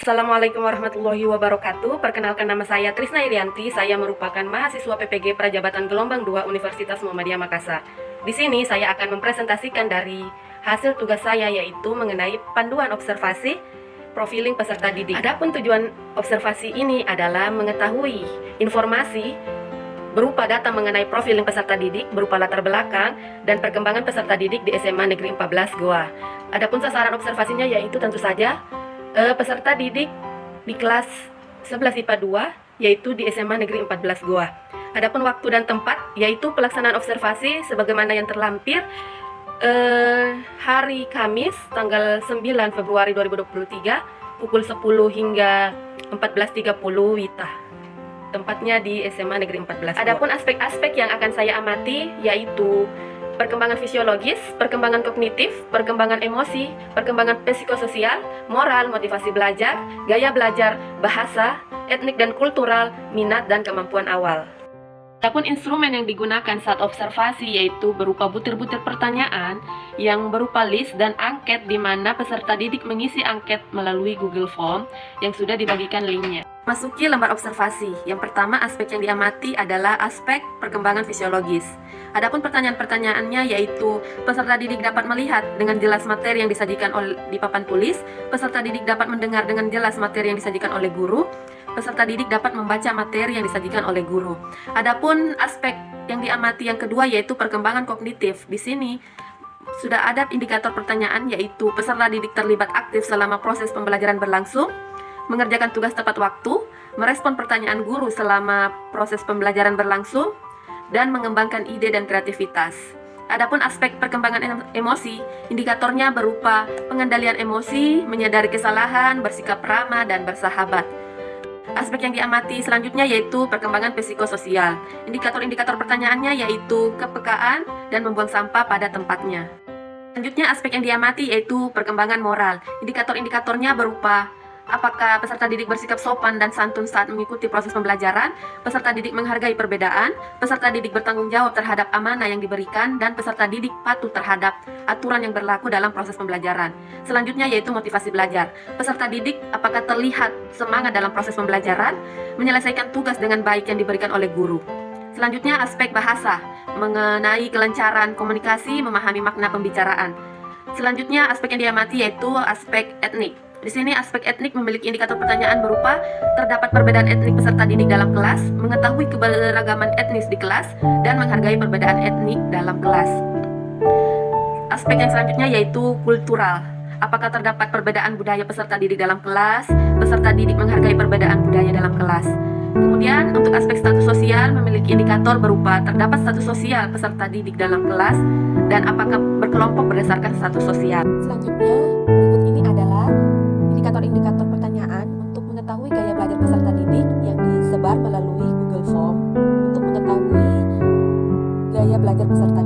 Assalamualaikum warahmatullahi wabarakatuh. Perkenalkan, nama saya Trisna Irianti. Saya merupakan mahasiswa PPG Prajabatan Gelombang 2 Universitas Muhammadiyah Makassar. Di sini saya akan mempresentasikan dari hasil tugas saya, yaitu mengenai panduan observasi profiling peserta didik. Adapun tujuan observasi ini adalah mengetahui informasi berupa data mengenai profiling peserta didik berupa latar belakang dan perkembangan peserta didik di SMA Negeri 14 Goa. Adapun sasaran observasinya yaitu tentu saja peserta didik di kelas 11 IPA 2, yaitu di SMA Negeri 14 Goa. Adapun waktu dan tempat yaitu pelaksanaan observasi sebagaimana yang terlampir hari Kamis tanggal 9 Februari 2023 pukul 10 hingga 14.30 WITA. Tempatnya di SMA Negeri 14 Goa. Adapun aspek-aspek yang akan saya amati yaitu perkembangan fisiologis, perkembangan kognitif, perkembangan emosi, perkembangan psikososial, moral, motivasi belajar, gaya belajar, bahasa, etnik dan kultural, minat dan kemampuan awal. Adapun instrumen yang digunakan saat observasi yaitu berupa butir-butir pertanyaan yang berupa list dan angket, di mana peserta didik mengisi angket melalui Google Form yang sudah dibagikan linknya. Masuki lembar observasi. Yang pertama, aspek yang diamati adalah aspek perkembangan fisiologis. Adapun pertanyaan-pertanyaannya yaitu peserta didik dapat melihat dengan jelas materi yang disajikan di papan tulis, peserta didik dapat mendengar dengan jelas materi yang disajikan oleh guru, peserta didik dapat membaca materi yang disajikan oleh guru. Adapun aspek yang diamati yang kedua yaitu perkembangan kognitif. Di sini sudah ada indikator pertanyaan yaitu peserta didik terlibat aktif selama proses pembelajaran berlangsung, mengerjakan tugas tepat waktu, merespon pertanyaan guru selama proses pembelajaran berlangsung, dan mengembangkan ide dan kreativitas. Adapun aspek perkembangan emosi, indikatornya berupa pengendalian emosi, menyadari kesalahan, bersikap ramah, dan bersahabat. Aspek yang diamati selanjutnya yaitu perkembangan psikososial. Indikator-indikator pertanyaannya yaitu kepekaan dan membuang sampah pada tempatnya. Selanjutnya aspek yang diamati yaitu perkembangan moral. Indikator-indikatornya berupa apakah peserta didik bersikap sopan dan santun saat mengikuti proses pembelajaran, peserta didik menghargai perbedaan, peserta didik bertanggung jawab terhadap amanah yang diberikan, dan peserta didik patuh terhadap aturan yang berlaku dalam proses pembelajaran. Selanjutnya yaitu motivasi belajar. Peserta didik apakah terlihat semangat dalam proses pembelajaran, menyelesaikan tugas dengan baik yang diberikan oleh guru. Selanjutnya aspek bahasa, mengenai kelancaran komunikasi, memahami makna pembicaraan. Selanjutnya aspek yang diamati yaitu aspek etnik. Di sini aspek etnik memiliki indikator pertanyaan berupa terdapat perbedaan etnik peserta didik dalam kelas, mengetahui keberagaman etnis di kelas, dan menghargai perbedaan etnik dalam kelas. Aspek yang selanjutnya yaitu kultural. Apakah terdapat perbedaan budaya peserta didik dalam kelas, peserta didik menghargai perbedaan budaya dalam kelas. Kemudian untuk aspek status sosial memiliki indikator berupa terdapat status sosial peserta didik dalam kelas, dan apakah berkelompok berdasarkan status sosial. Selanjutnya, berikut ini adalah indikator-indikator pertanyaan untuk mengetahui gaya belajar peserta didik yang disebar melalui Google Form untuk mengetahui gaya belajar peserta